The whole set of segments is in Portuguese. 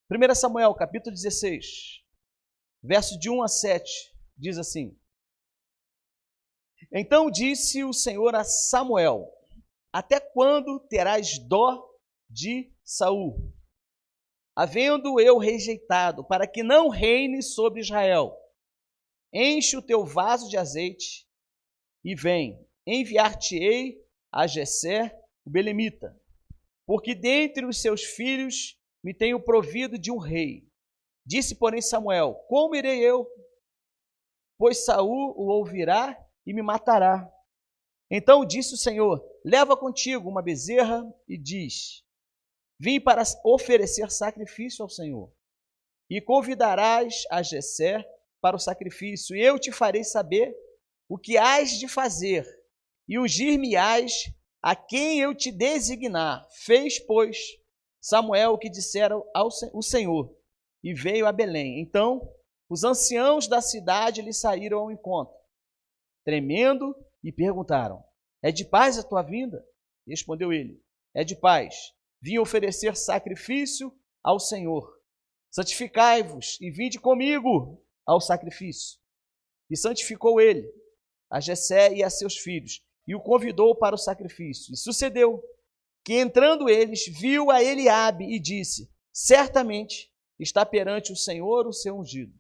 1 Samuel, capítulo 16, verso de 1 a 7, diz assim: Então disse o Senhor a Samuel: Até quando terás dó de Saul, havendo eu rejeitado, para que não reine sobre Israel? Enche o teu vaso de azeite e vem, enviar-te-ei a Jessé, o belemita, porque dentre os seus filhos me tenho provido de um rei. Disse, porém, Samuel: Como irei eu? Pois Saul o ouvirá e me matará. Então disse o Senhor: Leva contigo uma bezerra e diz: Vim para oferecer sacrifício ao Senhor. E convidarás a Jessé para o sacrifício, e eu te farei saber o que hás de fazer, e ungir-me-ás a quem eu te designar. Fez, pois, Samuel o que dissera o Senhor, e veio a Belém. Então os anciãos da cidade lhe saíram ao encontro, tremendo, e perguntaram: É de paz a tua vinda? Respondeu ele: É de paz. Vim oferecer sacrifício ao Senhor. Santificai-vos e vinde comigo ao sacrifício. E santificou ele a Jessé e a seus filhos, e o convidou para o sacrifício. E sucedeu que, entrando eles, viu a Eliabe e disse: Certamente está perante o Senhor o seu ungido.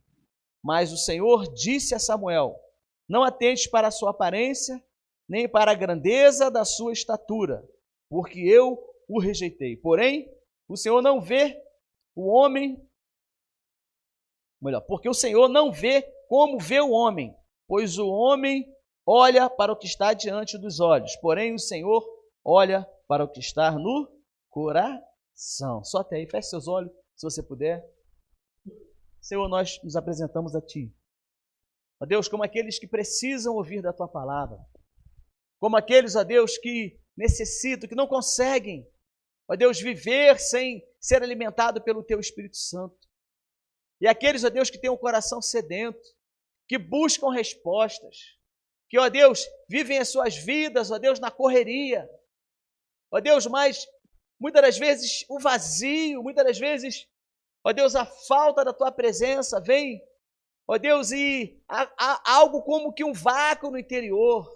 Mas o Senhor disse a Samuel: Não atentes para a sua aparência, nem para a grandeza da sua estatura, porque eu o rejeitei. Porém, o Senhor não vê o homem, porque o Senhor não vê como vê o homem, pois o homem olha para o que está diante dos olhos, porém o Senhor olha para o que está no coração. Só até aí, feche seus olhos, se você puder. Senhor, nós nos apresentamos a Ti. Ó Deus, como aqueles que precisam ouvir da Tua palavra, como aqueles, ó Deus, que necessitam, que não conseguem, ó Deus, viver sem ser alimentado pelo Teu Espírito Santo. E aqueles, ó Deus, que têm um coração sedento, que buscam respostas, que, ó Deus, vivem as suas vidas, ó Deus, na correria. Ó Deus, mas muitas das vezes o vazio, muitas das vezes, ó Deus, a falta da Tua presença vem, ó Deus, e há algo como que um vácuo no interior.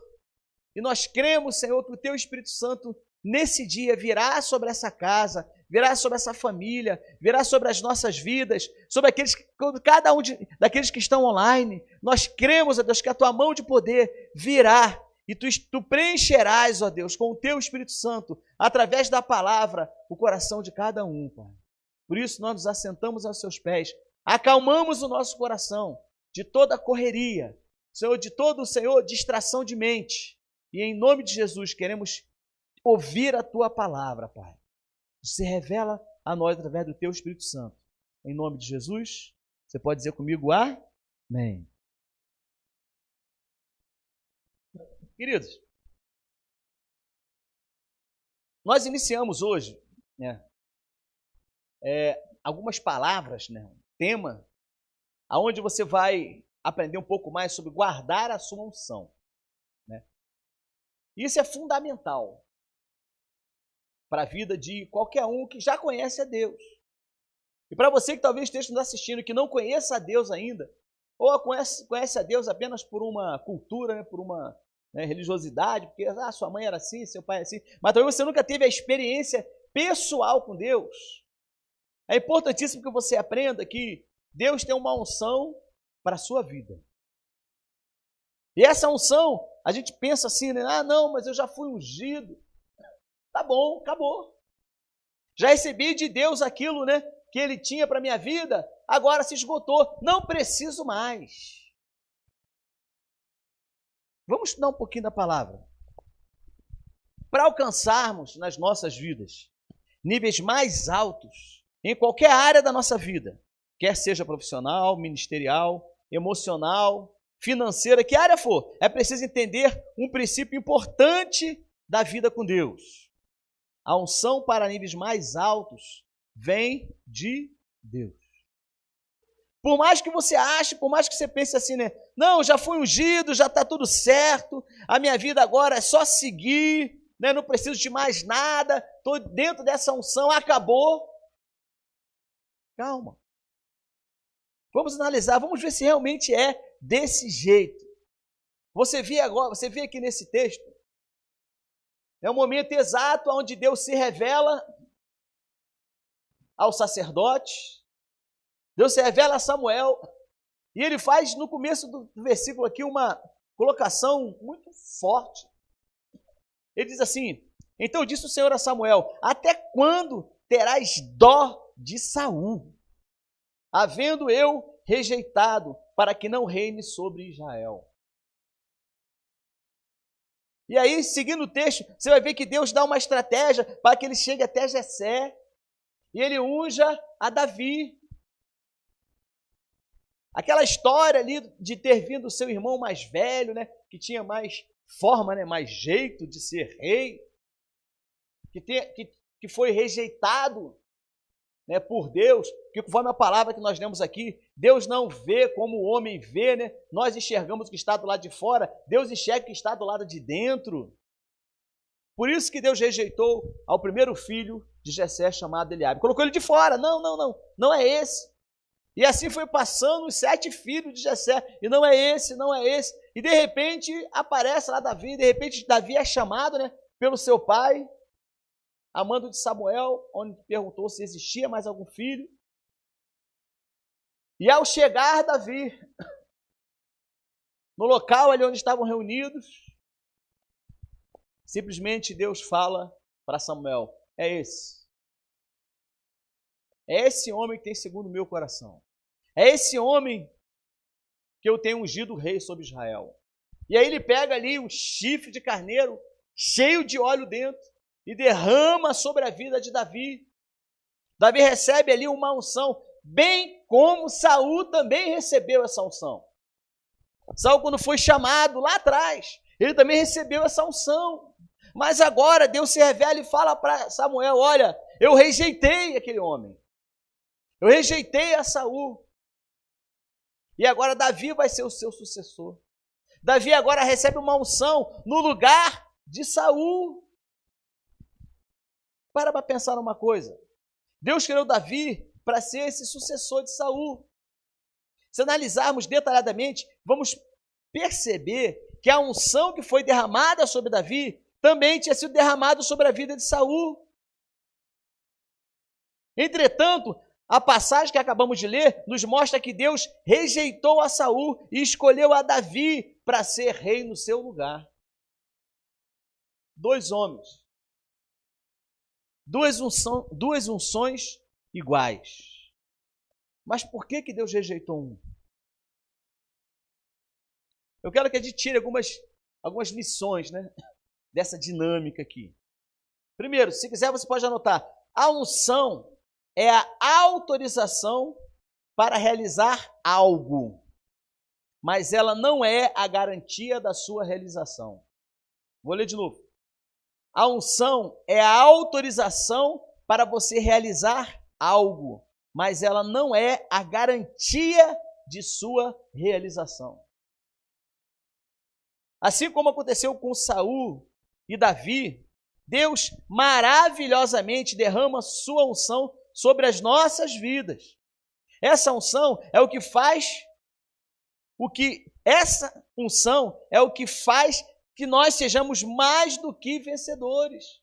E nós cremos, Senhor, que o Teu Espírito Santo, nesse dia, virá sobre essa casa, virá sobre essa família, virá sobre as nossas vidas, sobre cada um daqueles que estão online. Nós cremos, ó Deus, que a Tua mão de poder virá e Tu preencherás, ó Deus, com o Teu Espírito Santo, através da palavra, o coração de cada um, Pai. Por isso nós nos assentamos aos Seus pés, acalmamos o nosso coração de toda a correria, Senhor, de todo, Senhor, distração de mente. E em nome de Jesus queremos ouvir a Tua palavra, Pai. Se revela a nós através do Teu Espírito Santo. Em nome de Jesus, você pode dizer comigo amém. Queridos, nós iniciamos hoje, algumas palavras, um tema, onde você vai aprender um pouco mais sobre guardar a sua unção. Isso é fundamental para a vida de qualquer um que já conhece a Deus. E para você que talvez esteja nos assistindo, que não conheça a Deus ainda, ou conhece a Deus apenas por uma cultura, por uma religiosidade, porque sua mãe era assim, seu pai era assim, mas talvez você nunca teve a experiência pessoal com Deus. É importantíssimo que você aprenda que Deus tem uma unção para a sua vida. E essa unção, a gente pensa assim, não, mas eu já fui ungido. Tá bom, acabou. Já recebi de Deus aquilo, que Ele tinha para a minha vida, agora se esgotou, não preciso mais. Vamos estudar um pouquinho da palavra. Para alcançarmos nas nossas vidas níveis mais altos, em qualquer área da nossa vida, quer seja profissional, ministerial, emocional, financeira, que área for, é preciso entender um princípio importante da vida com Deus. A unção para níveis mais altos vem de Deus. Por mais que você ache, por mais que você pense assim, não, já fui ungido, já está tudo certo, a minha vida agora é só seguir, não preciso de mais nada, estou dentro dessa unção, acabou. Calma. Vamos analisar, vamos ver se realmente é desse jeito. Você vê aqui nesse texto, é o momento exato onde Deus se revela ao sacerdote, Deus se revela a Samuel, e ele faz no começo do versículo aqui uma colocação muito forte. Ele diz assim: então disse o Senhor a Samuel: até quando terás dó de Saul, havendo eu rejeitado, para que não reine sobre Israel? E aí, seguindo o texto, você vai ver que Deus dá uma estratégia para que ele chegue até Jessé e ele unja a Davi. Aquela história ali de ter vindo o seu irmão mais velho, né, que tinha mais forma, né, mais jeito de ser rei, que foi rejeitado, né, por Deus, que conforme a palavra que nós lemos aqui, Deus não vê como o homem vê, né? Nós enxergamos o que está do lado de fora, Deus enxerga o que está do lado de dentro. Por isso que Deus rejeitou ao primeiro filho de Jessé, chamado Eliabe. Colocou ele de fora. Não é esse. E assim foi passando os 7 filhos de Jessé, e não é esse. E de repente aparece lá Davi, de repente Davi é chamado, né, pelo seu pai, a mando de Samuel, onde perguntou se existia mais algum filho. E ao chegar Davi no local ali onde estavam reunidos, simplesmente Deus fala para Samuel: é esse. É esse homem que tem segundo o meu coração. É esse homem que eu tenho ungido rei sobre Israel. E aí ele pega ali um chifre de carneiro cheio de óleo dentro e derrama sobre a vida de Davi. Davi recebe ali uma unção, bem como Saul também recebeu essa unção. Saul, quando foi chamado lá atrás, ele também recebeu essa unção. Mas agora Deus se revela e fala para Samuel: olha, eu rejeitei aquele homem. Eu rejeitei a Saul. E agora Davi vai ser o seu sucessor. Davi agora recebe uma unção no lugar de Saul. Para pensar numa coisa. Deus criou Davi para ser esse sucessor de Saul. Se analisarmos detalhadamente, vamos perceber que a unção que foi derramada sobre Davi também tinha sido derramada sobre a vida de Saul. Entretanto, a passagem que acabamos de ler nos mostra que Deus rejeitou a Saul e escolheu a Davi para ser rei no seu lugar. 2 homens. Duas unções iguais. Mas por que Deus rejeitou um? Eu quero que a gente tire algumas lições, né, dessa dinâmica aqui. Primeiro, se quiser você pode anotar. A unção é a autorização para realizar algo, mas ela não é a garantia da sua realização. Vou ler de novo. A unção é a autorização para você realizar algo, mas ela não é a garantia de sua realização. Assim como aconteceu com Saul e Davi, Deus maravilhosamente derrama sua unção sobre as nossas vidas. Essa unção é o que faz que nós sejamos mais do que vencedores.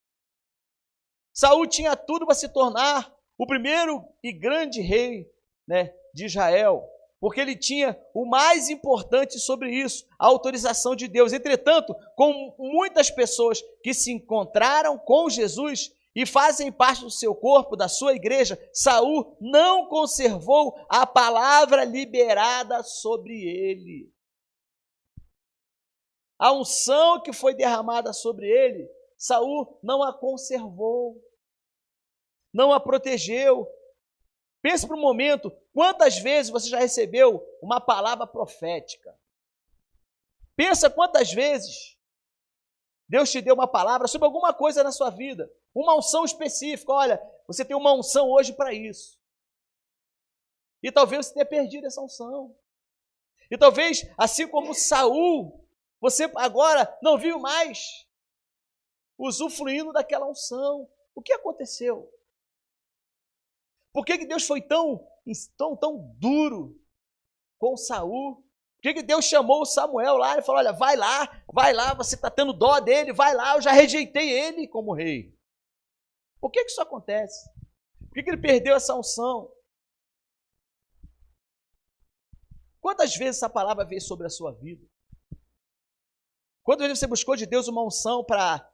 Saul tinha tudo para se tornar o primeiro e grande rei, né, de Israel, porque ele tinha o mais importante sobre isso, a autorização de Deus. Entretanto, com muitas pessoas que se encontraram com Jesus e fazem parte do seu corpo, da sua igreja, Saul não conservou a palavra liberada sobre ele. A unção que foi derramada sobre ele, Saul não a conservou, não a protegeu. Pense por um momento, quantas vezes você já recebeu uma palavra profética? Pensa quantas vezes Deus te deu uma palavra sobre alguma coisa na sua vida, uma unção específica. Olha, você tem uma unção hoje para isso. E talvez você tenha perdido essa unção. E talvez, assim como Saul, você agora não viu mais usufruindo daquela unção. O que aconteceu? Por que Deus foi tão duro com Saul? Por que Deus chamou o Samuel lá e falou, olha, vai lá, você está tendo dó dele, vai lá, eu já rejeitei ele como rei. Por que isso acontece? Por que ele perdeu essa unção? Quantas vezes essa palavra veio sobre a sua vida? Quantas vezes você buscou de Deus uma unção para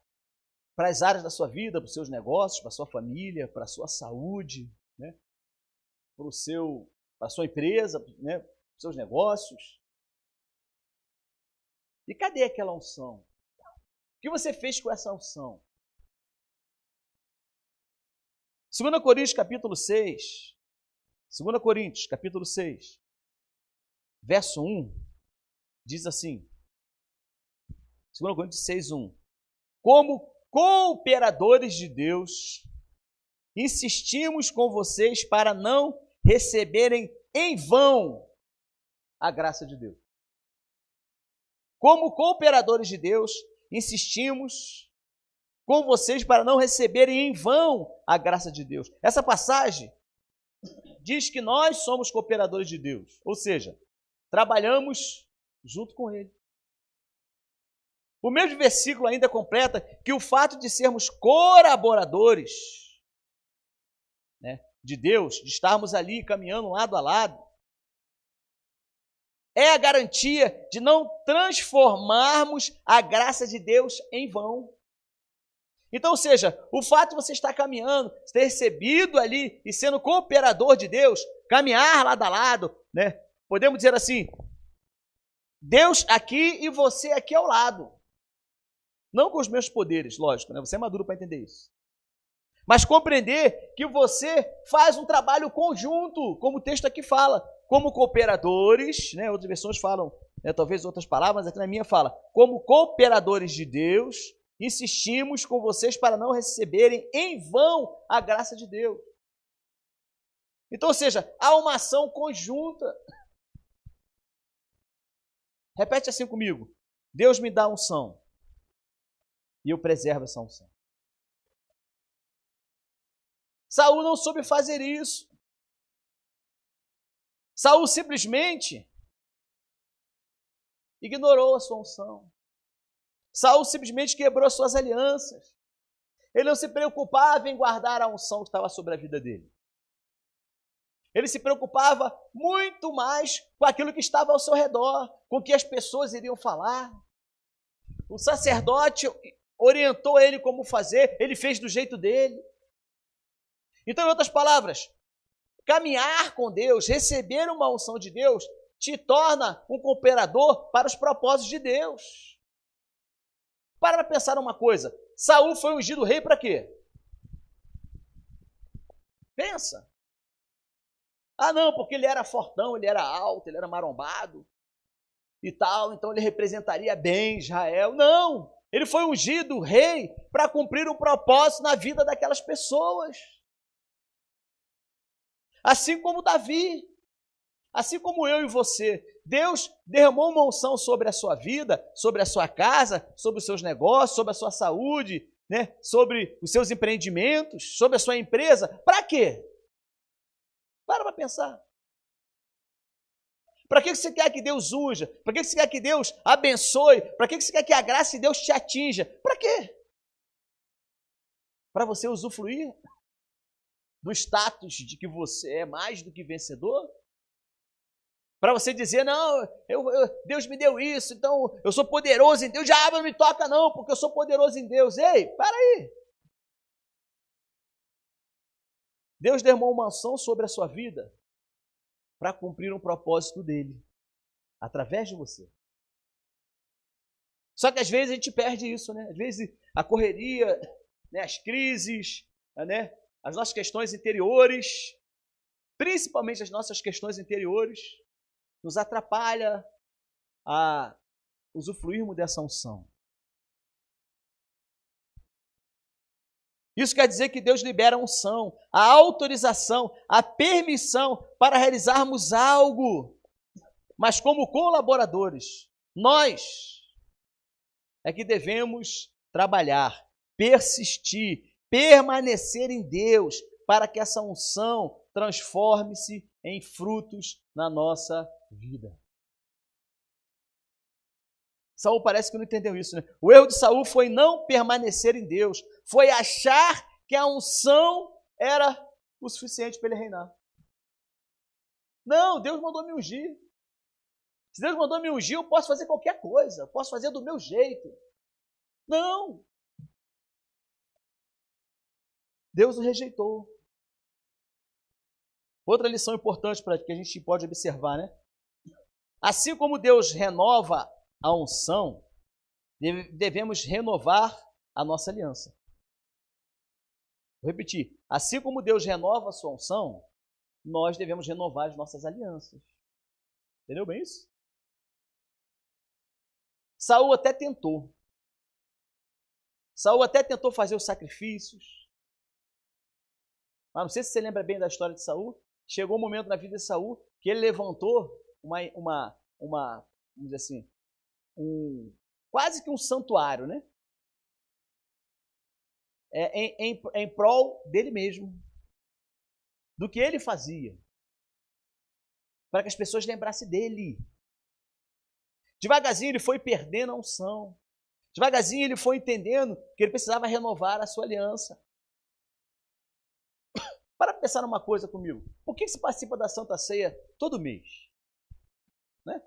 as áreas da sua vida, para os seus negócios, para a sua família, para a sua saúde, né? Para a sua empresa, né? Para os seus negócios? E cadê aquela unção? O que você fez com essa unção? 2 Coríntios capítulo 6, 2 Coríntios capítulo 6, verso 1, diz assim, 2 Coríntios 6, 1, como cooperadores de Deus, insistimos com vocês para não receberem em vão a graça de Deus. Como cooperadores de Deus, insistimos com vocês para não receberem em vão a graça de Deus. Essa passagem diz que nós somos cooperadores de Deus, ou seja, trabalhamos junto com Ele. O mesmo versículo ainda completa que o fato de sermos colaboradores, né, de Deus, de estarmos ali caminhando lado a lado, é a garantia de não transformarmos a graça de Deus em vão. Então, ou seja, o fato de você estar caminhando, ter recebido ali e sendo cooperador de Deus, caminhar lado a lado, né? Podemos dizer assim, Deus aqui e você aqui ao lado. Não com os meus poderes, lógico, né? Você é maduro para entender isso. Mas compreender que você faz um trabalho conjunto, como o texto aqui fala, como cooperadores, né? Outras versões falam, né, talvez outras palavras, aqui na minha fala, como cooperadores de Deus, insistimos com vocês para não receberem em vão a graça de Deus. Então, ou seja, há uma ação conjunta. Repete assim comigo. Deus me dá unção e eu preservo essa unção. Saul não soube fazer isso. Saul simplesmente ignorou a sua unção. Saul simplesmente quebrou suas alianças. Ele não se preocupava em guardar a unção que estava sobre a vida dele. Ele se preocupava muito mais com aquilo que estava ao seu redor, com o que as pessoas iriam falar. O sacerdote orientou ele como fazer, ele fez do jeito dele. Então, em outras palavras, caminhar com Deus, receber uma unção de Deus, te torna um cooperador para os propósitos de Deus. Para pensar uma coisa, Saul foi ungido rei para quê? Pensa. Ah, não, porque ele era fortão, ele era alto, ele era marombado e tal, então ele representaria bem Israel. Não, ele foi ungido rei para cumprir um propósito na vida daquelas pessoas. Assim como Davi, assim como eu e você, Deus derramou uma unção sobre a sua vida, sobre a sua casa, sobre os seus negócios, sobre a sua saúde, né? Sobre os seus empreendimentos, sobre a sua empresa. Para quê? Para pensar. Para que você quer que Deus unja? Para que você quer que Deus abençoe? Para que você quer que a graça de Deus te atinja? Para quê? Para você usufruir do status de que você é mais do que vencedor? Para você dizer, não, Deus me deu isso, então eu sou poderoso em Deus, diabo não me toca não, porque eu sou poderoso em Deus. Ei, para aí. Deus derramou uma unção sobre a sua vida para cumprir um propósito dele, através de você. Só que às vezes a gente perde isso, né? Às vezes a correria, né, as crises, né, as nossas questões interiores, principalmente as nossas questões interiores, nos atrapalha a usufruirmos dessa unção. Isso quer dizer que Deus libera a unção, a autorização, a permissão para realizarmos algo. Mas como colaboradores, nós é que devemos trabalhar, persistir, permanecer em Deus, para que essa unção transforme-se em frutos na nossa vida. Saul parece que não entendeu isso, né? O erro de Saul foi não permanecer em Deus, foi achar que a unção era o suficiente para ele reinar. Não, Deus mandou me ungir. Se Deus mandou me ungir, eu posso fazer qualquer coisa, eu posso fazer do meu jeito. Não. Deus o rejeitou. Outra lição importante para que a gente pode observar, né? Assim como Deus renova a unção, devemos renovar a nossa aliança. Vou repetir. Assim como Deus renova a sua unção, nós devemos renovar as nossas alianças. Entendeu bem isso? Saul até tentou. Saul até tentou fazer os sacrifícios. Mas não sei se você lembra bem da história de Saul. Chegou um momento na vida de Saul que ele levantou vamos dizer assim, quase que um santuário, né? Em prol dele mesmo, do que ele fazia, para que as pessoas lembrassem dele. Devagarzinho ele foi perdendo a unção. Devagarzinho ele foi entendendo que ele precisava renovar a sua aliança. Para pensar numa coisa comigo. Por que você participa da Santa Ceia todo mês? Né?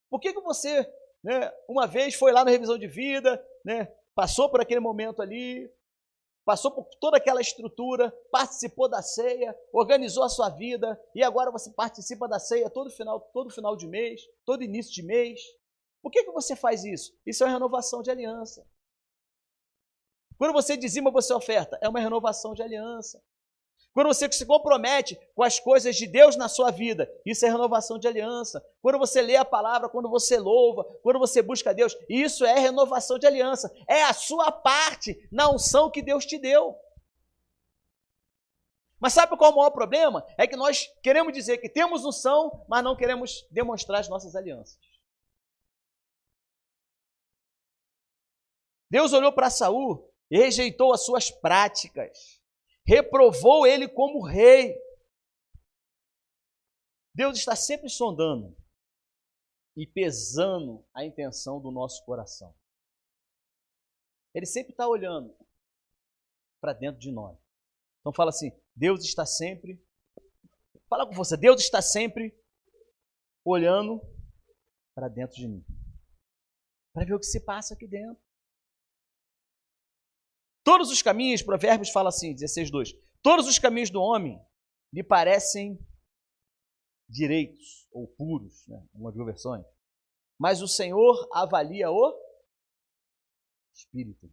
Por que você, né, uma vez foi lá na revisão de vida, né, passou por aquele momento ali, passou por toda aquela estrutura, participou da ceia, organizou a sua vida e agora você participa da ceia todo final de mês, todo início de mês? Por que você faz isso? Isso é uma renovação de aliança. Quando você dizima, você oferta, é uma renovação de aliança. Quando você se compromete com as coisas de Deus na sua vida, isso é renovação de aliança. Quando você lê a palavra, quando você louva, quando você busca Deus, isso é renovação de aliança. É a sua parte na unção que Deus te deu. Mas sabe qual é o maior problema? É que nós queremos dizer que temos unção, mas não queremos demonstrar as nossas alianças. Deus olhou para Saul e rejeitou as suas práticas. Reprovou ele como rei. Deus está sempre sondando e pesando a intenção do nosso coração. Ele sempre está olhando para dentro de nós. Então fala assim, Deus está sempre, fala com força, Deus está sempre olhando para dentro de mim. Para ver o que se passa aqui dentro. Todos os caminhos, Provérbios fala assim, 16:2, todos os caminhos do homem lhe parecem direitos ou puros, né? Uma viu versões. Mas o Senhor avalia o espírito.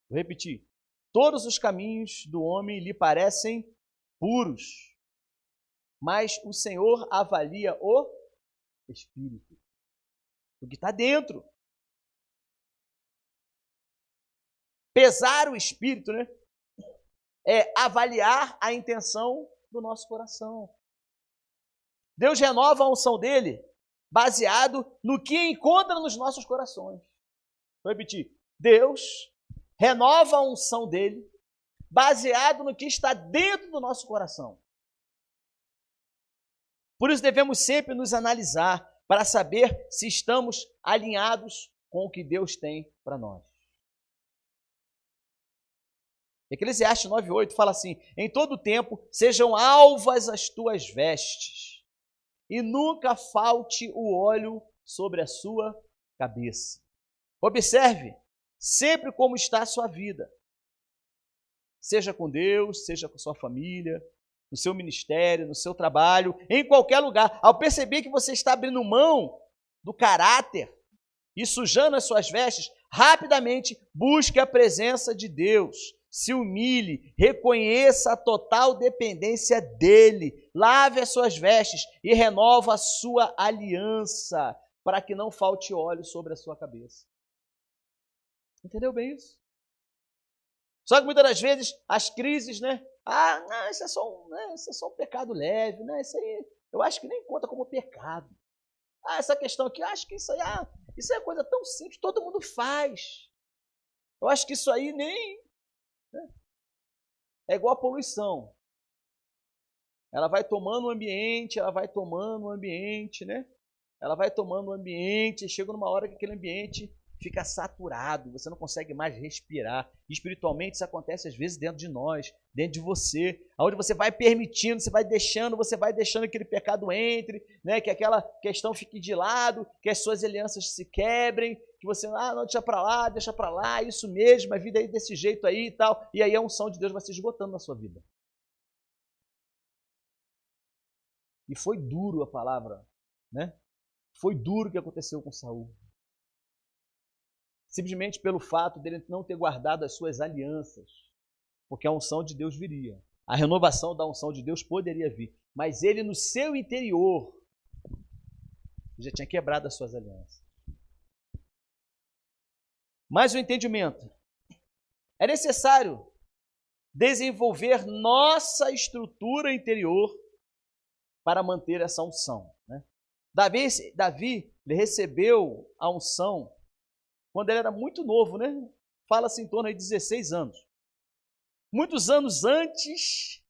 Vou repetir. Todos os caminhos do homem lhe parecem puros, mas o Senhor avalia o espírito. O que está dentro. Pesar o espírito, né? É avaliar a intenção do nosso coração. Deus renova a unção dele baseado no que encontra nos nossos corações. Vou repetir. Deus renova a unção dele baseado no que está dentro do nosso coração. Por isso devemos sempre nos analisar para saber se estamos alinhados com o que Deus tem para nós. Eclesiastes 9:8 fala assim, em todo tempo sejam alvas as tuas vestes e nunca falte o óleo sobre a sua cabeça. Observe sempre como está a sua vida, seja com Deus, seja com sua família, no seu ministério, no seu trabalho, em qualquer lugar. Ao perceber que você está abrindo mão do caráter e sujando as suas vestes, rapidamente busque a presença de Deus. Se humilhe, reconheça a total dependência dele, lave as suas vestes e renova a sua aliança, para que não falte óleo sobre a sua cabeça. Entendeu bem isso? Só que muitas das vezes as crises, né? Não, isso é só um pecado leve, né? Isso aí eu acho que nem conta como pecado. Essa questão aqui, eu acho que isso aí, isso é coisa tão simples, todo mundo faz. Eu acho que isso aí nem... É igual a poluição. ela vai tomando o ambiente, né? Ela vai tomando o ambiente, chega numa hora que aquele ambiente fica saturado, você não consegue mais respirar. Espiritualmente isso acontece às vezes dentro de nós, dentro de você, onde você vai permitindo, você vai deixando aquele pecado entre, né? Que aquela questão fique de lado, que as suas alianças se quebrem, que você, não, deixa para lá, isso mesmo, a vida aí desse jeito aí e tal, e aí a unção de Deus vai se esgotando na sua vida. E foi duro a palavra, né? Foi duro o que aconteceu com Saul. Simplesmente pelo fato dele não ter guardado as suas alianças, porque a unção de Deus viria. A renovação da unção de Deus poderia vir, mas ele no seu interior já tinha quebrado as suas alianças. Mas o entendimento. É necessário desenvolver nossa estrutura interior para manter essa unção, né? Davi ele recebeu a unção quando ele era muito novo, né? Fala-se em torno de 16 anos. Muitos anos antes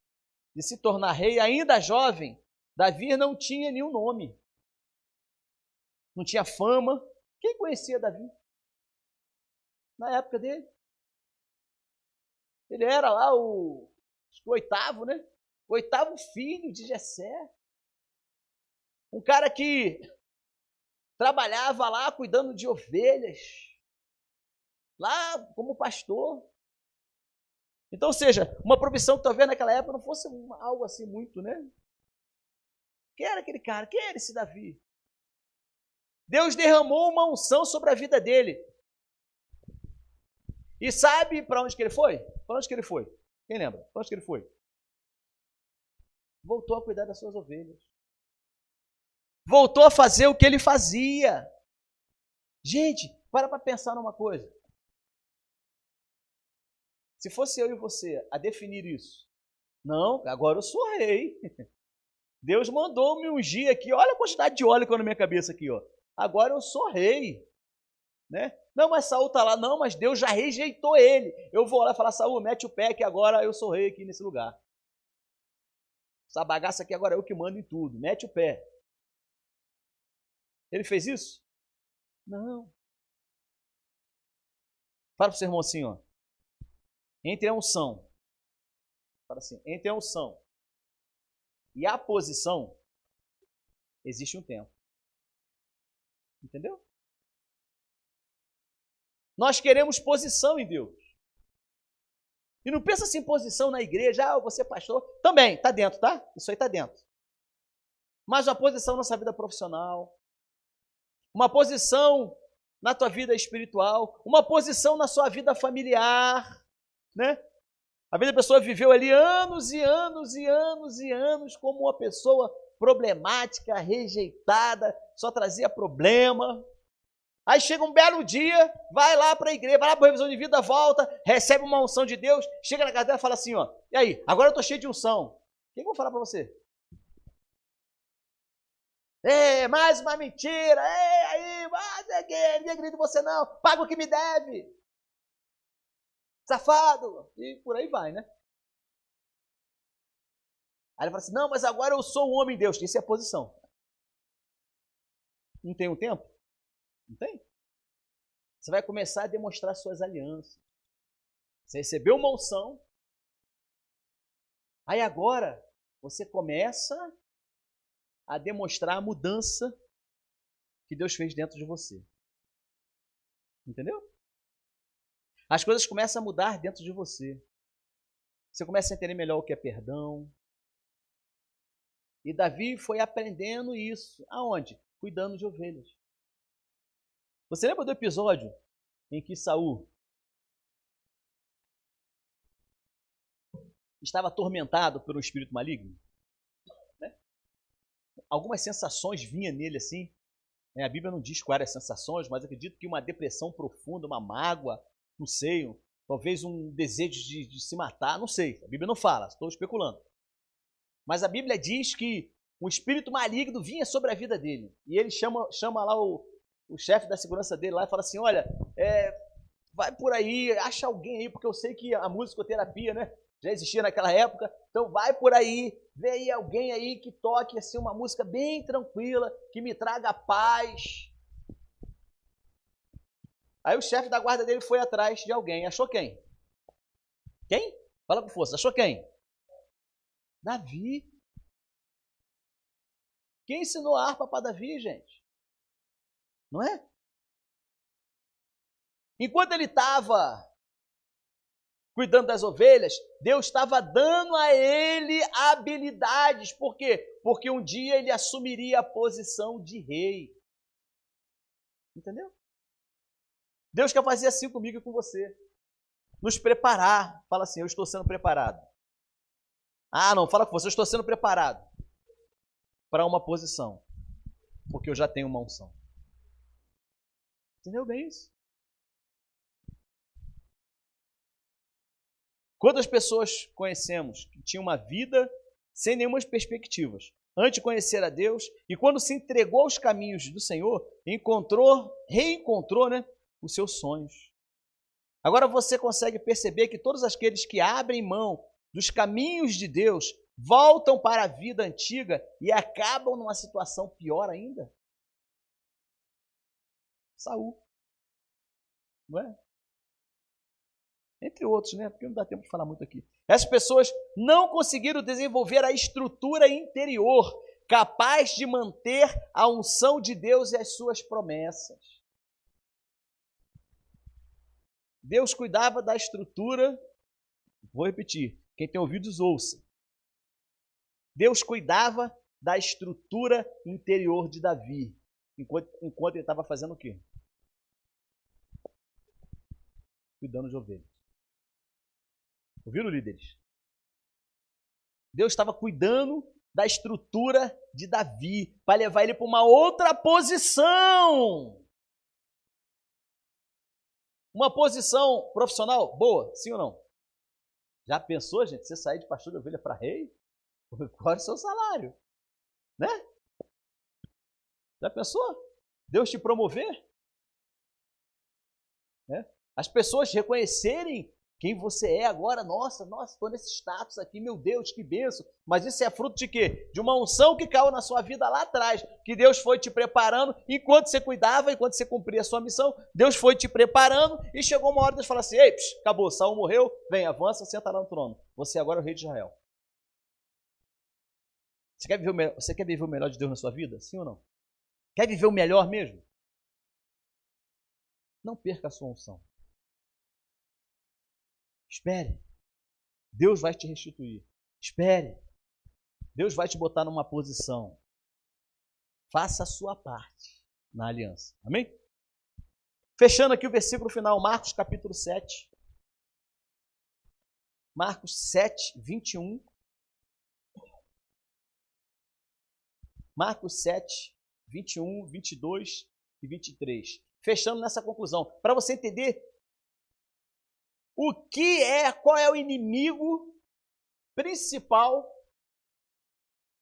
de se tornar rei, ainda jovem, Davi não tinha nenhum nome. Não tinha fama. Quem conhecia Davi? Na época dele. Ele era lá o oitavo, né? O oitavo filho de Jessé. Um cara que trabalhava lá cuidando de ovelhas, lá como pastor. Então, ou seja, uma profissão que talvez naquela época não fosse algo assim muito, né? Quem era aquele cara? Quem era esse Davi? Deus derramou uma unção sobre a vida dele. E sabe para onde que ele foi? Para onde que ele foi? Quem lembra? Para onde que ele foi? Voltou a cuidar das suas ovelhas. Voltou a fazer o que ele fazia. Gente, para pensar numa coisa. Se fosse eu e você a definir isso, não, agora eu sou rei. Deus mandou me ungir aqui, olha a quantidade de óleo que eu na minha cabeça aqui, ó. Agora eu sou rei, né? Não, mas Saul está lá, não, mas Deus já rejeitou ele. Eu vou lá e falar, Saul, mete o pé que agora eu sou rei aqui nesse lugar. Essa bagaça aqui agora é eu que mando em tudo, mete o pé. Ele fez isso? Não. Fala para o seu irmão assim, ó. Entre a unção, fala assim, entre a unção e a posição, existe um tempo. Entendeu? Nós queremos posição em Deus. E não pensa assim, posição na igreja, você é pastor. Também, está dentro, tá? Isso aí está dentro. Mas uma posição na nossa vida profissional, uma posição na tua vida espiritual, uma posição na sua vida familiar, né? A vida da pessoa viveu ali anos e anos e anos e anos como uma pessoa problemática, rejeitada, só trazia problema. Aí chega um belo dia, vai lá para a igreja, vai lá para a revisão de vida, volta, recebe uma unção de Deus, chega na casa dela e fala assim, ó, e aí, agora eu estou cheio de unção. O que eu vou falar para você? Mais uma mentira, aí, ninguém acredita em você não, paga o que me deve. Safado, e por aí vai, né? Aí ele fala assim, não, mas agora eu sou um homem de Deus. Isso é a posição. Não tem um tempo? Não tem? Você vai começar a demonstrar suas alianças. Você recebeu uma unção. Aí agora, você começa a demonstrar a mudança que Deus fez dentro de você. Entendeu? As coisas começam a mudar dentro de você. Você começa a entender melhor o que é perdão. E Davi foi aprendendo isso. Aonde? Cuidando de ovelhas. Você lembra do episódio em que Saul estava atormentado por um espírito maligno? Né? Algumas sensações vinham nele assim. A Bíblia não diz quais eram as sensações, mas acredito que uma depressão profunda, uma mágoa, não sei, talvez um desejo de se matar, não sei. A Bíblia não fala, estou especulando. Mas a Bíblia diz que um espírito maligno vinha sobre a vida dele. E ele chama lá o chefe da segurança dele lá e fala assim, olha, vai por aí, acha alguém aí, porque eu sei que a musicoterapia, né? já existia naquela época. Então vai por aí, vê aí alguém aí que toque assim, uma música bem tranquila, que me traga paz. Aí o chefe da guarda dele foi atrás de alguém. Achou quem? Quem? Fala com força. Achou quem? Davi. Quem ensinou a harpa para Davi, gente? Não é? Enquanto ele estava cuidando das ovelhas, Deus estava dando a ele habilidades. Por quê? Porque um dia ele assumiria a posição de rei. Entendeu? Deus quer fazer assim comigo e com você. Nos preparar. Fala assim, eu estou sendo preparado. Ah, não, fala com você, eu estou sendo preparado para uma posição. Porque eu já tenho uma unção. Entendeu bem isso? Quantas pessoas conhecemos que tinham uma vida sem nenhuma perspectivas, antes de conhecer a Deus, e quando se entregou aos caminhos do Senhor, reencontrou, né, os seus sonhos. Agora você consegue perceber que todos aqueles que abrem mão dos caminhos de Deus voltam para a vida antiga e acabam numa situação pior ainda? Saul. Não é? Entre outros, né? Porque não dá tempo de falar muito aqui. Essas pessoas não conseguiram desenvolver a estrutura interior capaz de manter a unção de Deus e as suas promessas. Deus cuidava da estrutura, vou repetir, quem tem ouvidos ouça. Deus cuidava da estrutura interior de Davi, enquanto ele estava fazendo o quê? Cuidando de ovelhas. Ouviram, líderes? Deus estava cuidando da estrutura de Davi para levar ele para uma outra posição. Uma posição profissional boa, sim ou não? Já pensou, gente, você sair de pastor de ovelha para rei? Qual é o seu salário? Né? Já pensou? Deus te promover? Né? As pessoas reconhecerem quem você é agora. Nossa, estou nesse status aqui, meu Deus, que benção. Mas isso é fruto de quê? De uma unção que caiu na sua vida lá atrás, que Deus foi te preparando, enquanto você cuidava, enquanto você cumpria a sua missão, Deus foi te preparando, e chegou uma hora de Deus falar assim, ei, acabou, Saul morreu, vem, avança, senta lá no trono. Você agora é o rei de Israel. Você quer viver o melhor de Deus na sua vida? Sim ou não? Quer viver o melhor mesmo? Não perca a sua unção. Espere. Deus vai te restituir. Espere. Deus vai te botar numa posição. Faça a sua parte na aliança. Amém? Fechando aqui o versículo final, Marcos capítulo 7. Marcos 7, 21. Marcos 7, 21, 22 e 23. Fechando nessa conclusão. Para você entender qual é o inimigo principal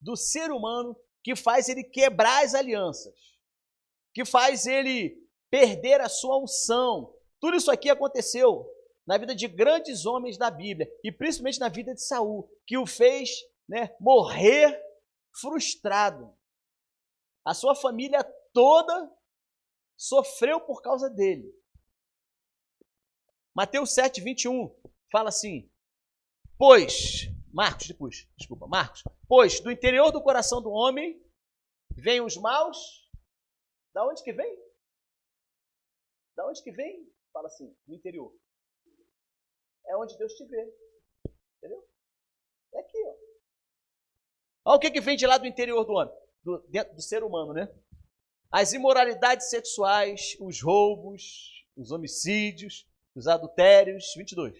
do ser humano que faz ele quebrar as alianças, que faz ele perder a sua unção. Tudo isso aqui aconteceu na vida de grandes homens da Bíblia, e principalmente na vida de Saul, que o fez, né, morrer frustrado. A sua família toda sofreu por causa dele. Mateus 7, 21 fala assim, Marcos, do interior do coração do homem vêm os maus. Da onde que vem? Da onde que vem? Fala assim, do interior. É onde Deus te vê. Entendeu? É aqui, ó. Olha o que vem de lá do interior do homem, dentro do ser humano, né? As imoralidades sexuais, os roubos, os homicídios, os adultérios, 22.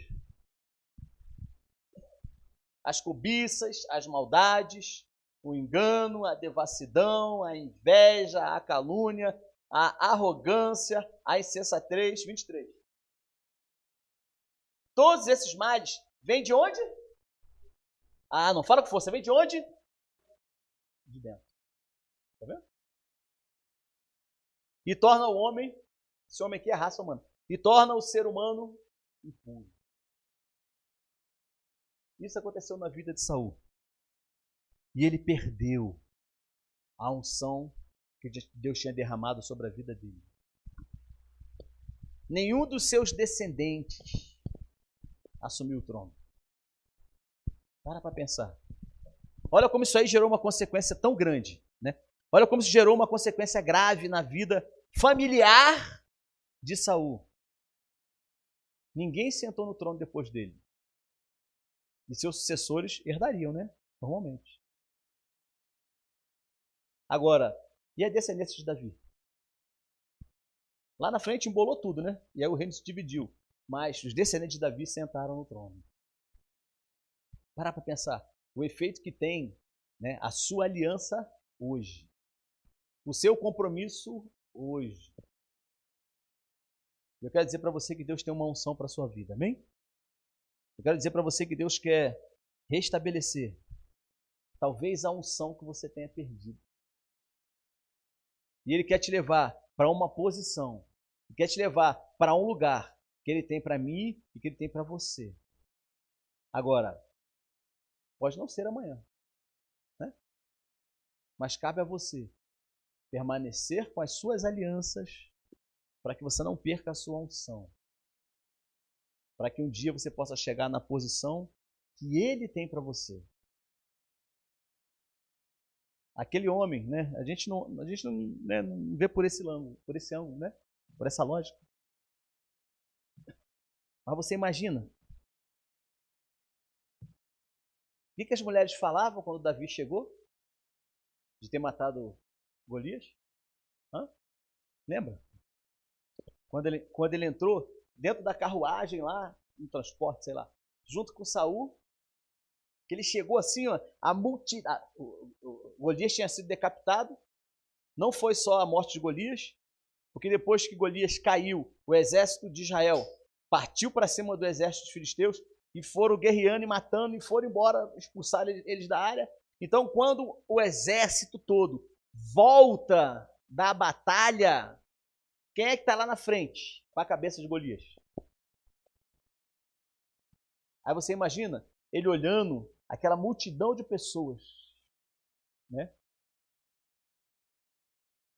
As cobiças, as maldades, o engano, a devassidão, a inveja, a calúnia, a arrogância, a insensatez, 23. Todos esses males vêm de onde? Ah, não fala com força, vem de onde? De dentro. Tá vendo? E torna o homem, esse homem aqui é a raça humana, e torna o ser humano impuro. Isso aconteceu na vida de Saul. E ele perdeu a unção que Deus tinha derramado sobre a vida dele. Nenhum dos seus descendentes assumiu o trono. Para pensar. Olha como isso aí gerou uma consequência tão grande, né? Olha como isso gerou uma consequência grave na vida familiar de Saul. Ninguém sentou no trono depois dele. E seus sucessores herdariam, né? Normalmente. Agora, e a descendência de Davi? Lá na frente embolou tudo, né? E aí o reino se dividiu. Mas os descendentes de Davi sentaram no trono. Para pensar. O efeito que tem, né, a sua aliança hoje. O seu compromisso hoje. Eu quero dizer para você que Deus tem uma unção para a sua vida, amém? Eu quero dizer para você que Deus quer restabelecer talvez a unção que você tenha perdido. E Ele quer te levar para uma posição, Ele quer te levar para um lugar que Ele tem para mim e que Ele tem para você. Agora, pode não ser amanhã, né? Mas cabe a você permanecer com as suas alianças para que você não perca a sua unção. Para que um dia você possa chegar na posição que Ele tem para você. Aquele homem, né? A gente não, né, não vê por esse ângulo, né? Por essa lógica. Mas você imagina. O que as mulheres falavam quando Davi chegou? De ter matado Golias? Lembra? Quando ele entrou dentro da carruagem lá, no transporte, sei lá, junto com Saul, que ele chegou assim, ó, o Golias tinha sido decapitado. Não foi só a morte de Golias, porque depois que Golias caiu, o exército de Israel partiu para cima do exército dos filisteus e foram guerreando e matando e foram embora, expulsar eles da área. Então, quando o exército todo volta da batalha, quem é que está lá na frente com a cabeça de Golias? Aí você imagina ele olhando aquela multidão de pessoas, né?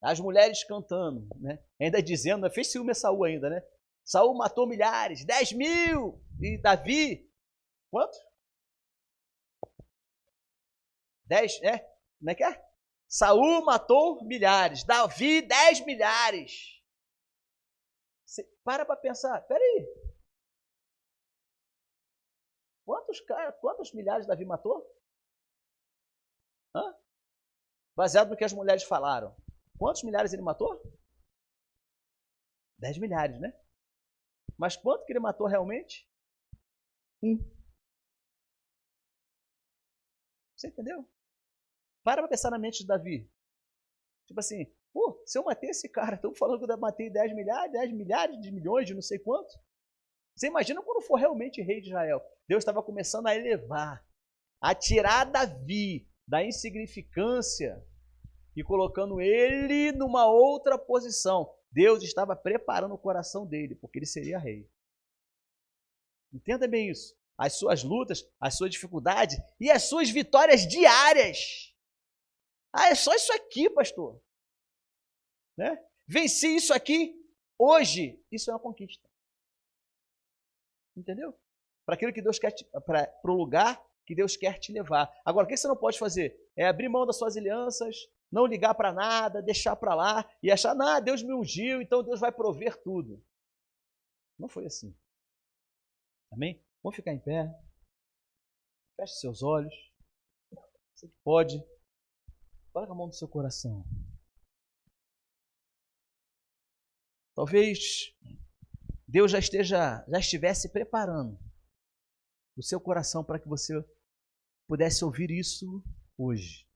As mulheres cantando, né? Ainda dizendo, fez ciúme a Saul ainda, né? Saul matou milhares, 10.000, e Davi, quanto? 10, né? Como é que é? Saul matou milhares, Davi 10 milhares. Você para pensar, peraí. Quantos milhares Davi matou? Baseado no que as mulheres falaram. Quantos milhares ele matou? 10 milhares, né? Mas quanto que ele matou realmente? 1. Você entendeu? Para pensar na mente de Davi. Tipo assim, se eu matei esse cara, estão falando que eu matei 10 milhares de milhões, de não sei quanto. Você imagina quando for realmente rei de Israel. Deus estava começando a elevar, a tirar Davi da insignificância e colocando ele numa outra posição. Deus estava preparando o coração dele, porque ele seria rei. Entenda bem isso. As suas lutas, as suas dificuldades e as suas vitórias diárias. É só isso aqui, pastor. Né? Venci isso aqui hoje. Isso é uma conquista. Entendeu? Para aquilo que Deus quer, para o lugar que Deus quer te levar. Agora, o que você não pode fazer? É abrir mão das suas alianças, não ligar para nada, deixar para lá e achar, Deus me ungiu, então Deus vai prover tudo. Não foi assim. Amém? Vamos ficar em pé. Feche seus olhos. Você que pode. Coloca a mão no seu coração. Talvez Deus já estivesse preparando o seu coração para que você pudesse ouvir isso hoje.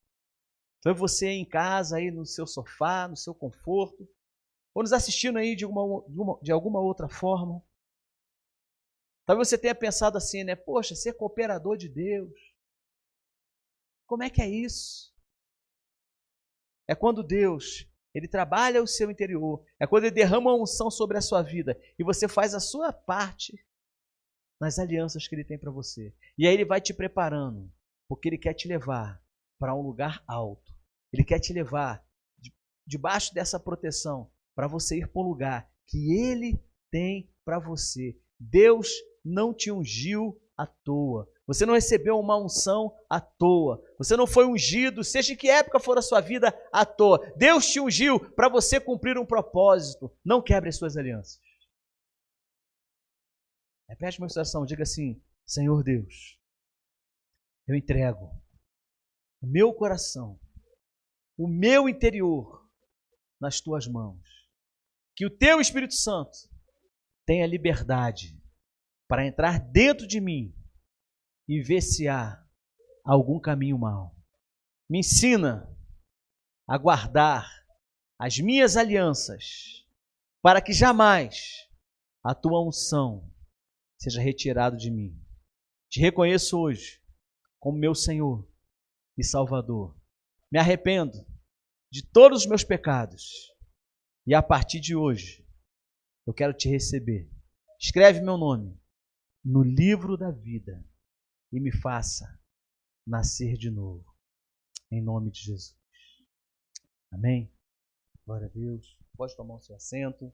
Então você em casa, aí no seu sofá, no seu conforto, ou nos assistindo aí de alguma outra forma. Talvez você tenha pensado assim, né? Poxa, ser cooperador de Deus. Como é que é isso? É quando Deus, Ele trabalha o seu interior. É quando Ele derrama uma unção sobre a sua vida. E você faz a sua parte nas alianças que Ele tem para você. E aí Ele vai te preparando, porque Ele quer te levar para um lugar alto. Ele quer te levar debaixo dessa proteção para você ir para um lugar que Ele tem para você. Deus não te ungiu à toa. Você não recebeu uma unção à toa. Você não foi ungido, seja em que época for a sua vida, à toa. Deus te ungiu para você cumprir um propósito. Não quebre as suas alianças. Repete uma situação, diga assim: Senhor Deus, eu entrego o meu coração, o meu interior nas tuas mãos. Que o teu Espírito Santo tenha liberdade para entrar dentro de mim e ver se há algum caminho mau. Me ensina a guardar as minhas alianças, para que jamais a tua unção seja retirada de mim. Te reconheço hoje como meu Senhor e Salvador. Me arrependo de todos os meus pecados e a partir de hoje eu quero te receber. Escreve meu nome no livro da vida e me faça nascer de novo. Em nome de Jesus. Amém? Glória a Deus. Pode tomar o seu assento.